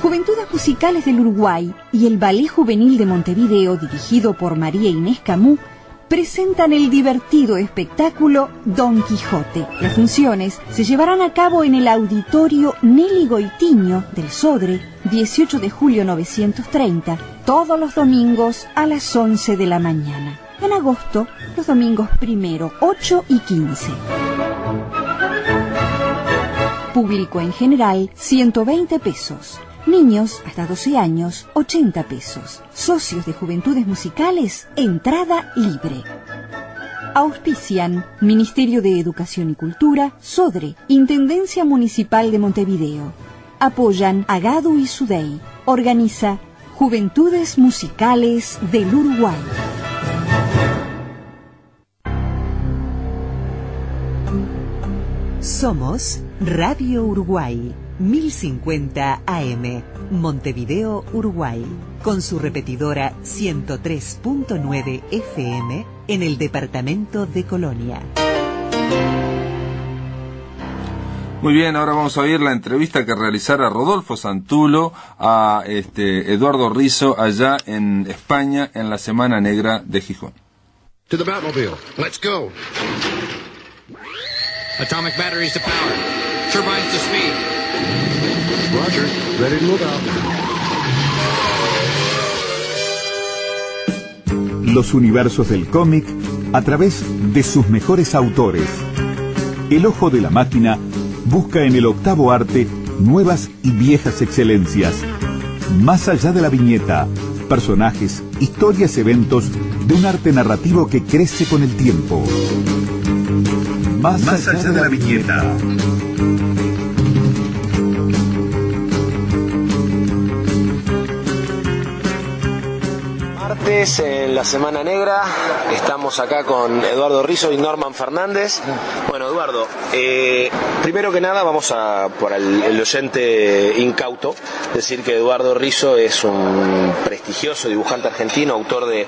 Juventudes Musicales del Uruguay y el Ballet Juvenil de Montevideo, dirigido por María Inés Camus, presentan el divertido espectáculo Don Quijote. Las funciones se llevarán a cabo en el Auditorio Nelly Goitiño del SODRE, 18 de julio 930, todos los domingos a las 11 de la mañana. En agosto, los domingos 1, 8 y 15. Público en general, 120 pesos. Niños hasta 12 años, 80 pesos. Socios de Juventudes Musicales, entrada libre. Auspician Ministerio de Educación y Cultura, SODRE, Intendencia Municipal de Montevideo. Apoyan a Gadu y Sudey. Organiza Juventudes Musicales del Uruguay. Somos Radio Uruguay, 1050 AM, Montevideo, Uruguay, con su repetidora 103.9 FM en el departamento de Colonia. Muy bien, ahora vamos a oír la entrevista que realizara Rodolfo Santulo a Eduardo Rizzo allá en España en la Semana Negra de Gijón. To the Batmobile. Let's go. Atomic batteries to power. Turbines to speed. Roger. Ready to move out. Los universos del cómic a través de sus mejores autores. El Ojo de la Máquina busca en el octavo arte nuevas y viejas excelencias. Más allá de la viñeta, personajes, historias, eventos de un arte narrativo que crece con el tiempo. Más allá de la viñeta. Martes en la Semana Negra estamos acá con Eduardo Rizzo y Norman Fernández. Bueno, Eduardo, primero que nada vamos a, por el oyente incauto, decir que Eduardo Rizzo es un prestigioso dibujante argentino, autor de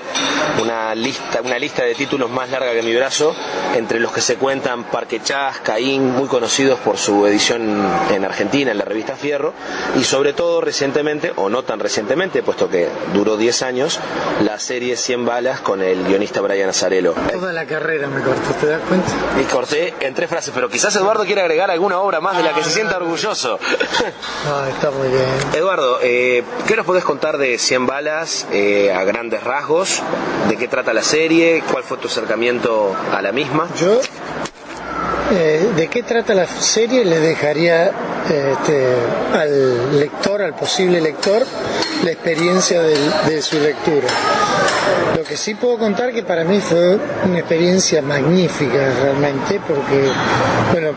una lista de títulos más larga que mi brazo, entre los que se cuentan Parque Chas, Caín, muy conocidos por su edición en Argentina, en la revista Fierro, y sobre todo recientemente, o no tan recientemente, puesto que duró 10 años, la la serie 100 balas con el guionista Brian Azzarello. Toda la carrera me cortó, ¿te das cuenta? Y corté en 3 frases, pero quizás Eduardo quiere agregar alguna obra más de la que se sienta orgulloso. Está muy bien. Eduardo, ¿qué nos podés contar de 100 balas a grandes rasgos? ¿De qué trata la serie? ¿Cuál fue tu acercamiento a la misma? Yo, ¿de qué trata la serie? Le dejaría al lector, al posible lector, la experiencia de su lectura. Lo que sí puedo contar que para mí fue una experiencia magnífica realmente, porque, bueno,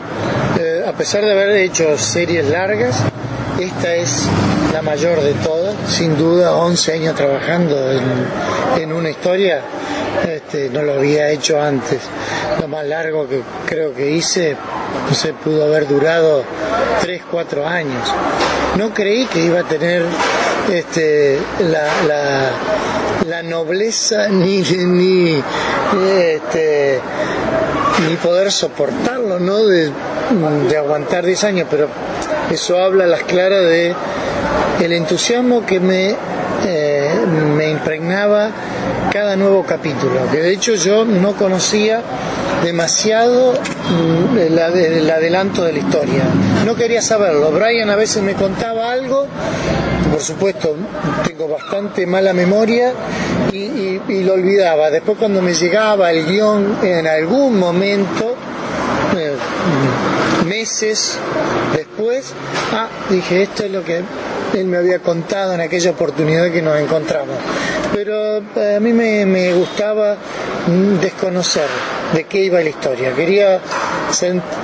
a pesar de haber hecho series largas, esta es la mayor de todas, sin duda. 11 años trabajando en una historia, no lo había hecho antes. Lo más largo que creo que hice, no sé, pudo haber durado 3-4 años. No creí que iba a tener la nobleza ni poder soportarlo, ¿no? De aguantar 10 años, pero eso habla a las claras de el entusiasmo que me impregnaba cada nuevo capítulo, que de hecho yo no conocía demasiado el adelanto de la historia, no quería saberlo. Brian a veces me contaba algo, por supuesto tengo bastante mala memoria y lo olvidaba. Después, cuando me llegaba el guión en algún momento, meses después, dije, esto es lo que él me había contado en aquella oportunidad que nos encontramos. Pero a mí me gustaba desconocer de qué iba la historia. Quería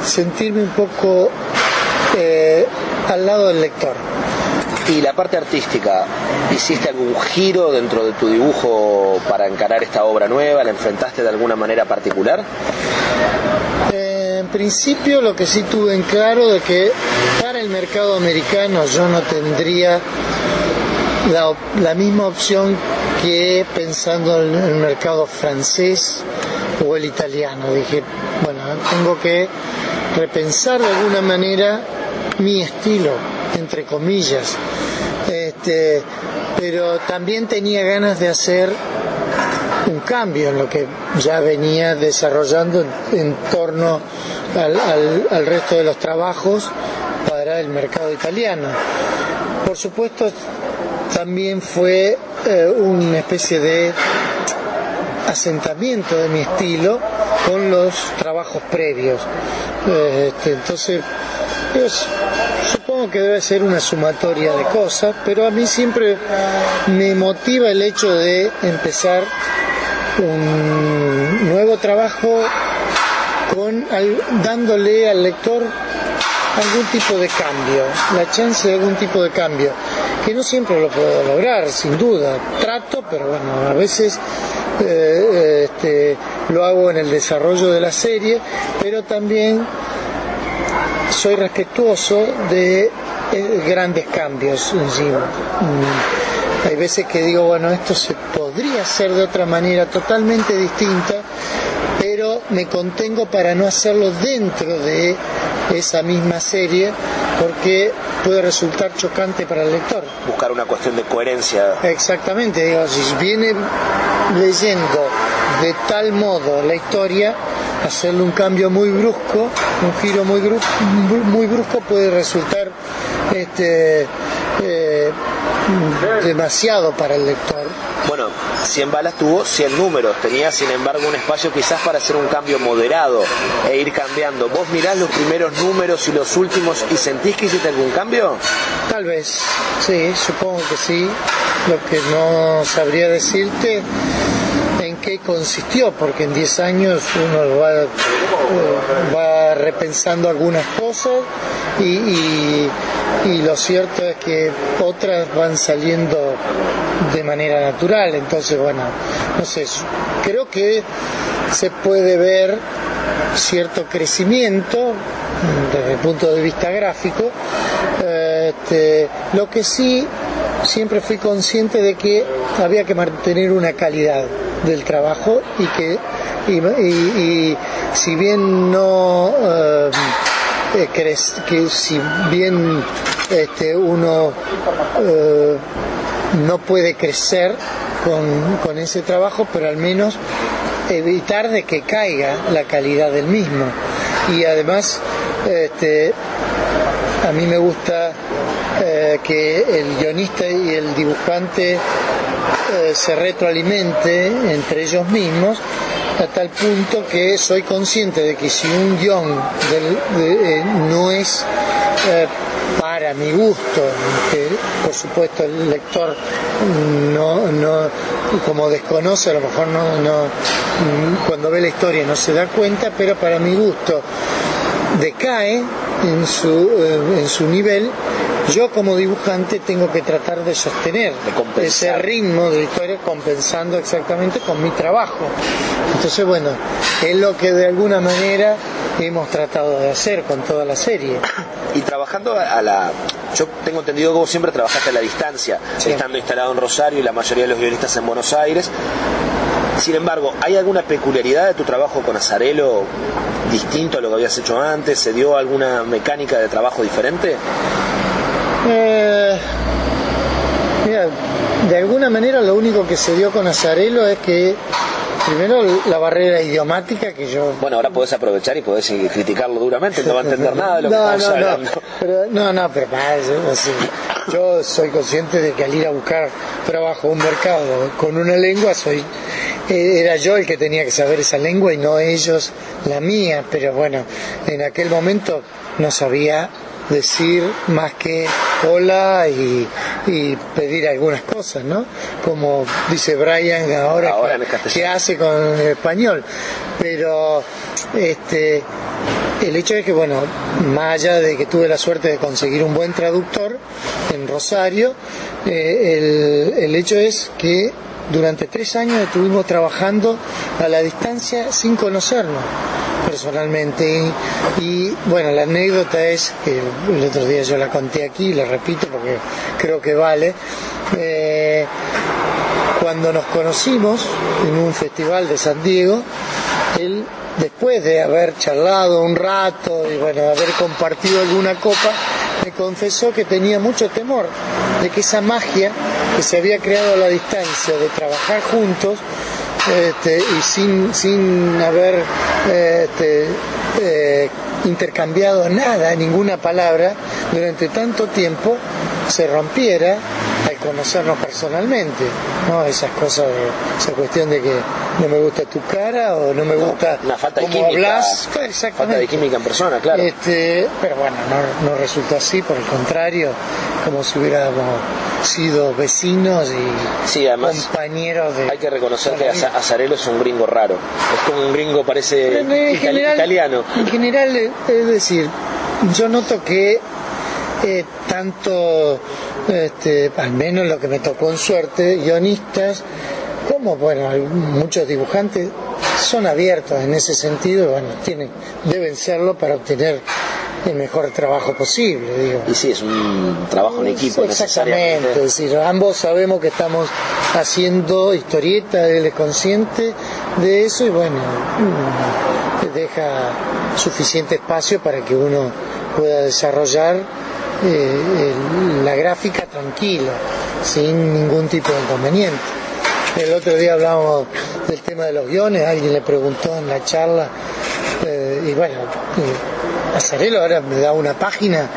sentirme un poco al lado del lector. Y la parte artística, ¿hiciste algún giro dentro de tu dibujo para encarar esta obra nueva? ¿La enfrentaste de alguna manera particular? En principio, lo que sí tuve en claro de que para el mercado americano yo no tendría la misma opción que pensando en el mercado francés o el italiano. Dije, bueno, tengo que repensar de alguna manera mi estilo, entre comillas, pero también tenía ganas de hacer un cambio en lo que ya venía desarrollando en torno al resto de los trabajos para el mercado italiano. Por supuesto, también fue una especie de asentamiento de mi estilo con los trabajos previos. Entonces, supongo que debe ser una sumatoria de cosas, pero a mí siempre me motiva el hecho de empezar un nuevo trabajo dándole al lector algún tipo de cambio, la chance de algún tipo de cambio, que no siempre lo puedo lograr, sin duda. Trato, pero bueno, a veces lo hago en el desarrollo de la serie, pero también soy respetuoso de grandes cambios encima. Hay veces que digo, bueno, esto se podría hacer de otra manera totalmente distinta, pero me contengo para no hacerlo dentro de esa misma serie, porque puede resultar chocante para el lector. Buscar una cuestión de coherencia. Exactamente, digo, si viene leyendo de tal modo la historia, hacerle un cambio muy brusco, un giro muy brusco puede resultar demasiado para el lector. Bueno, 100 balas tuvo 100 números, tenía sin embargo un espacio quizás para hacer un cambio moderado e ir cambiando. ¿Vos mirás los primeros números y los últimos y sentís que hiciste algún cambio? Tal vez, sí, supongo que sí. Lo que no sabría decirte en qué consistió, porque en 10 años uno va repensando algunas cosas y lo cierto es que otras van saliendo de manera natural. Entonces, bueno, no sé, creo que se puede ver cierto crecimiento desde el punto de vista gráfico. Lo que sí, siempre fui consciente de que había que mantener una calidad del trabajo y que si bien no que si bien uno no puede crecer con ese trabajo, pero al menos evitar de que caiga la calidad del mismo. Y además a mí me gusta que el guionista y el dibujante se retroalimente entre ellos mismos, a tal punto que soy consciente de que si un guión no es para mi gusto, que por supuesto el lector no como desconoce, a lo mejor no cuando ve la historia no se da cuenta, pero para mi gusto decae en su nivel, yo como dibujante tengo que tratar de sostener ese ritmo de la historia, compensando exactamente con mi trabajo. Entonces, bueno, es lo que de alguna manera hemos tratado de hacer con toda la serie. Y trabajando yo tengo entendido que vos siempre trabajaste a la distancia, estando instalado en Rosario y la mayoría de los guionistas en Buenos Aires. Sin embargo, ¿hay alguna peculiaridad de tu trabajo con Azzarello distinto a lo que habías hecho antes? ¿Se dio alguna mecánica de trabajo diferente? Mira, de alguna manera lo único que se dio con Azzarello es que primero la barrera idiomática que yo... Bueno, ahora podés aprovechar y podés criticarlo duramente, no va a entender nada de lo que estamos hablando. Pero yo soy consciente de que al ir a buscar trabajo a un mercado con una lengua, era yo el que tenía que saber esa lengua y no ellos la mía, pero bueno, en aquel momento no sabía decir más que hola y pedir algunas cosas, ¿no? Como dice Brian ahora que hace con el español. Pero el hecho es que, bueno, más allá de que tuve la suerte de conseguir un buen traductor en Rosario, el hecho es que durante 3 años estuvimos trabajando a la distancia sin conocernos personalmente y bueno, la anécdota es que el otro día yo la conté aquí y la repito porque creo que vale. Cuando nos conocimos en un festival de San Diego, él, después de haber charlado un rato y bueno, haber compartido alguna copa, me confesó que tenía mucho temor de que esa magia que se había creado a la distancia de trabajar juntos y sin haber intercambiado nada, ninguna palabra, durante tanto tiempo se rompiera al conocernos personalmente, ¿no? Esas cosas, esa cuestión de que no me gusta tu cara o no me gusta una falta de cómo química, hablas, exactamente. Falta de química en persona, claro. Pero bueno, no resultó así, por el contrario, como si hubiéramos sido vecinos y sí, además, compañeros de... Hay que reconocer que Azzarello es un gringo raro, es como un gringo, parece italiano. En general, es decir, yo noto que tanto, al menos lo que me tocó en suerte, guionistas, como bueno, muchos dibujantes son abiertos en ese sentido, bueno, deben serlo para obtener el mejor trabajo posible, digo. Y sí, es un trabajo en equipo. Exactamente, es decir, ambos sabemos que estamos haciendo historieta, él es consciente de eso y bueno, deja suficiente espacio para que uno pueda desarrollar la gráfica tranquilo, sin ningún tipo de inconveniente. El otro día hablábamos del tema de los guiones, alguien le preguntó en la charla, y bueno, Azzarello ahora me da una página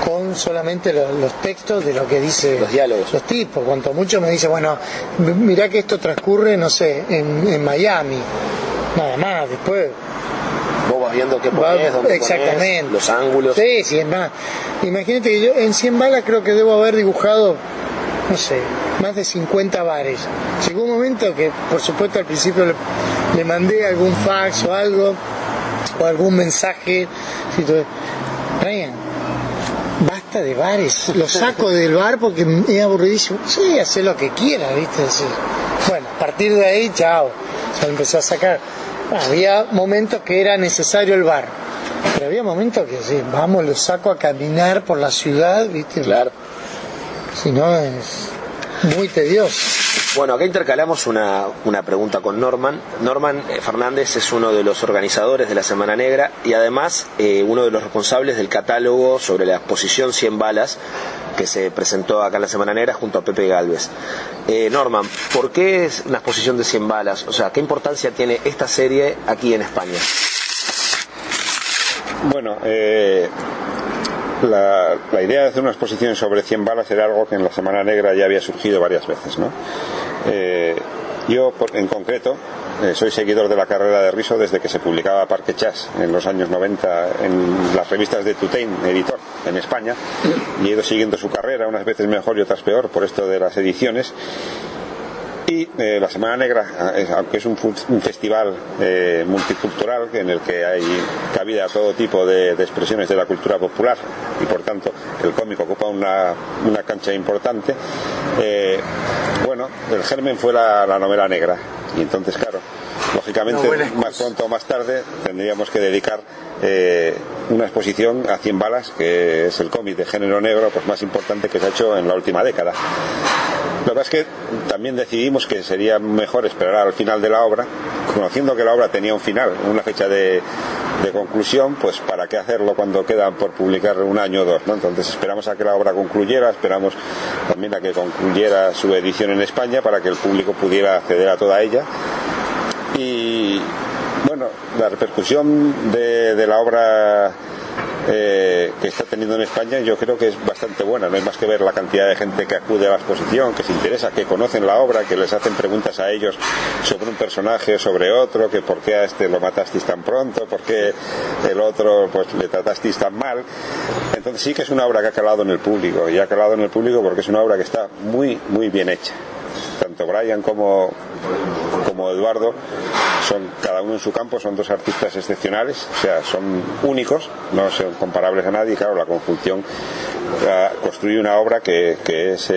con solamente los textos de lo que dice los diálogos, los tipos, cuanto mucho me dice, bueno, mirá que esto transcurre, no sé, en Miami, nada más, después vos vas viendo qué ponés, dónde exactamente ponés, los ángulos. Sí, es más, imagínate que yo en 100 balas creo que debo haber dibujado, no sé, más de 50 bares. Llegó un momento que, por supuesto, al principio le mandé algún fax o algo, o algún mensaje, Brian, basta de bares, lo saco del bar porque es aburridísimo. Sí, hacé lo que quiera, ¿viste? Sí. Bueno, a partir de ahí, chao, se lo empezó a sacar. Había momentos que era necesario el bar, pero había momentos que sí, vamos, lo saco a caminar por la ciudad, ¿viste? Claro. Si no, es muy tedioso. Bueno, acá intercalamos una pregunta con Norman. Norman Fernández es uno de los organizadores de la Semana Negra y además uno de los responsables del catálogo sobre la exposición 100 balas que se presentó acá en la Semana Negra junto a Pepe Gálvez. Norman, ¿por qué es una exposición de 100 balas? O sea, ¿qué importancia tiene esta serie aquí en España? Bueno, la idea de hacer una exposición sobre 100 balas era algo que en la Semana Negra ya había surgido varias veces, ¿no? Yo, en concreto, soy seguidor de la carrera de Riso desde que se publicaba Parque Chas en los años 90 en las revistas de Tutein, editor, en España, y he ido siguiendo su carrera, unas veces mejor y otras peor, por esto de las ediciones. Y la Semana Negra, aunque es un festival multicultural en el que hay cabida a todo tipo de expresiones de la cultura popular y por tanto el cómic ocupa una cancha importante, bueno, el germen fue la novela negra y entonces claro, lógicamente más pronto o más tarde tendríamos que dedicar una exposición a 100 balas, que es el cómic de género negro pues más importante que se ha hecho en la última década. La verdad es que también decidimos que sería mejor esperar al final de la obra, conociendo que la obra tenía un final, una fecha de conclusión, pues para qué hacerlo cuando quedan por publicar un año o dos, ¿no? Entonces esperamos a que la obra concluyera, esperamos también a que concluyera su edición en España para que el público pudiera acceder a toda ella. Y bueno, la repercusión de la obra que está teniendo en España yo creo que es bastante buena. No hay más que ver la cantidad de gente que acude a la exposición, que se interesa, que conocen la obra, que les hacen preguntas a ellos sobre un personaje o sobre otro, que por qué a este lo matasteis tan pronto, por qué el otro pues le tratasteis tan mal. Entonces sí que es una obra que ha calado en el público, y ha calado en el público porque es una obra que está muy muy bien hecha. Tanto Brian como Eduardo son cada uno en su campo, son dos artistas excepcionales, o sea, son únicos, no son comparables a nadie, y claro, la conjunción construye una obra que es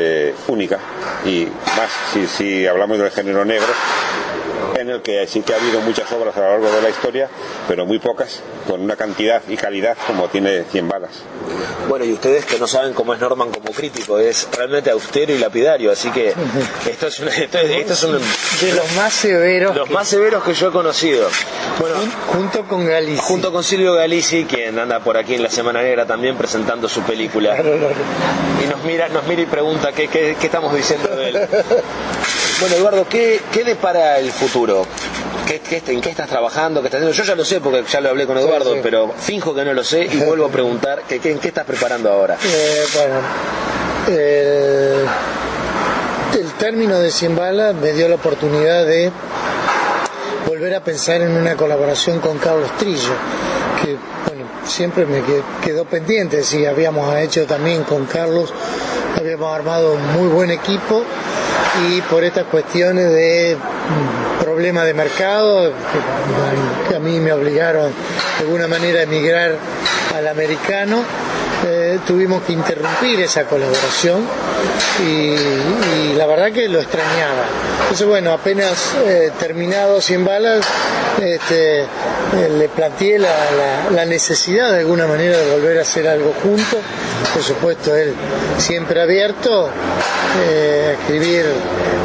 única. Y más si hablamos del género negro, en el que sí que ha habido muchas obras a lo largo de la historia, pero muy pocas con una cantidad y calidad como tiene 100 balas. Bueno, y ustedes que no saben cómo es Norman como crítico, es realmente austero y lapidario, así que esto es de los más severos. Los más severos que yo he conocido. Bueno, junto con Galizzi. Junto con Silvio Galizzi, quien anda por aquí en la Semana Negra también presentando su película. Y nos mira y pregunta qué estamos diciendo de él. Bueno, Eduardo, ¿qué depara el futuro? ¿En qué estás trabajando? ¿Qué estás haciendo? Yo ya lo sé porque ya lo hablé con Eduardo, sí. Pero finjo que no lo sé y vuelvo a preguntar ¿en qué estás preparando ahora? El término de 100 balas me dio la oportunidad de volver a pensar en una colaboración con Carlos Trillo, que bueno, siempre me quedó pendiente. Sí, habíamos hecho también con Carlos, habíamos armado un muy buen equipo, y por estas cuestiones de problemas de mercado que a mí me obligaron de alguna manera a emigrar al americano, tuvimos que interrumpir esa colaboración y la verdad que lo extrañaba. Entonces bueno, apenas terminado 100 balas, le planteé la necesidad de alguna manera de volver a hacer algo juntos. Por supuesto, él siempre abierto a escribir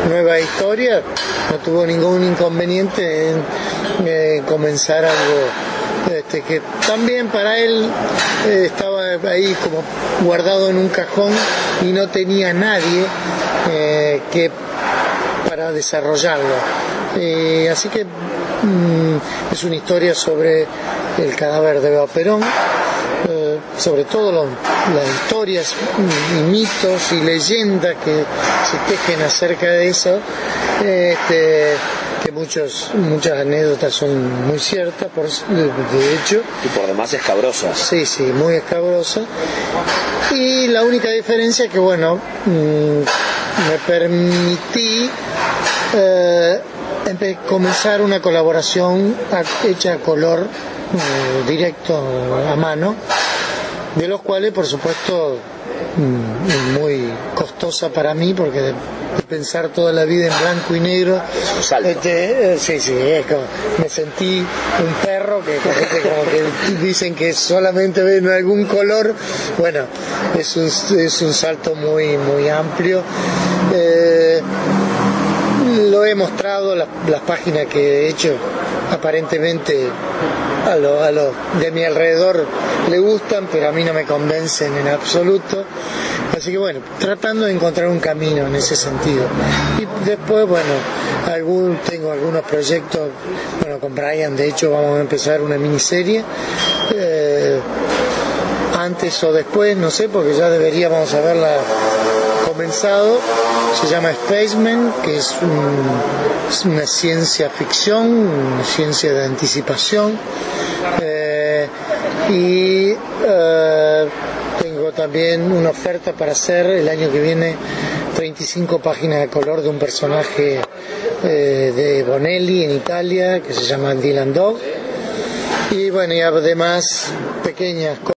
nueva historia, no tuvo ningún inconveniente en comenzar algo que también para él estaba ahí como guardado en un cajón y no tenía nadie para desarrollarlo. Así que es una historia sobre el cadáver de Eva Perón, sobre todo las historias y mitos y leyendas que se tejen acerca de eso, que muchas anécdotas son muy ciertas, de hecho. Y por demás escabrosas. Sí, muy escabrosas. Y la única diferencia es que, bueno, me permití comenzar una colaboración hecha a color, directo, a mano, de los cuales, por supuesto, muy costosa para mí, porque de pensar toda la vida en blanco y negro, es como, me sentí un perro que como que dicen que solamente ven algún color. Bueno, es un salto muy muy amplio. lo he mostrado, las páginas que he hecho, aparentemente a los de mi alrededor le gustan, pero a mí no me convencen en absoluto. Así que bueno, tratando de encontrar un camino en ese sentido. Y después, bueno, tengo algunos proyectos, bueno, con Brian, de hecho, vamos a empezar una miniserie. Antes o después, no sé, porque ya deberíamos haberla comenzado. Se llama Spaceman, que es una ciencia ficción, una ciencia de anticipación. Tengo también una oferta para hacer el año que viene 35 páginas de color de un personaje de Bonelli en Italia, que se llama Dylan Dog. Y bueno, y además pequeñas cosas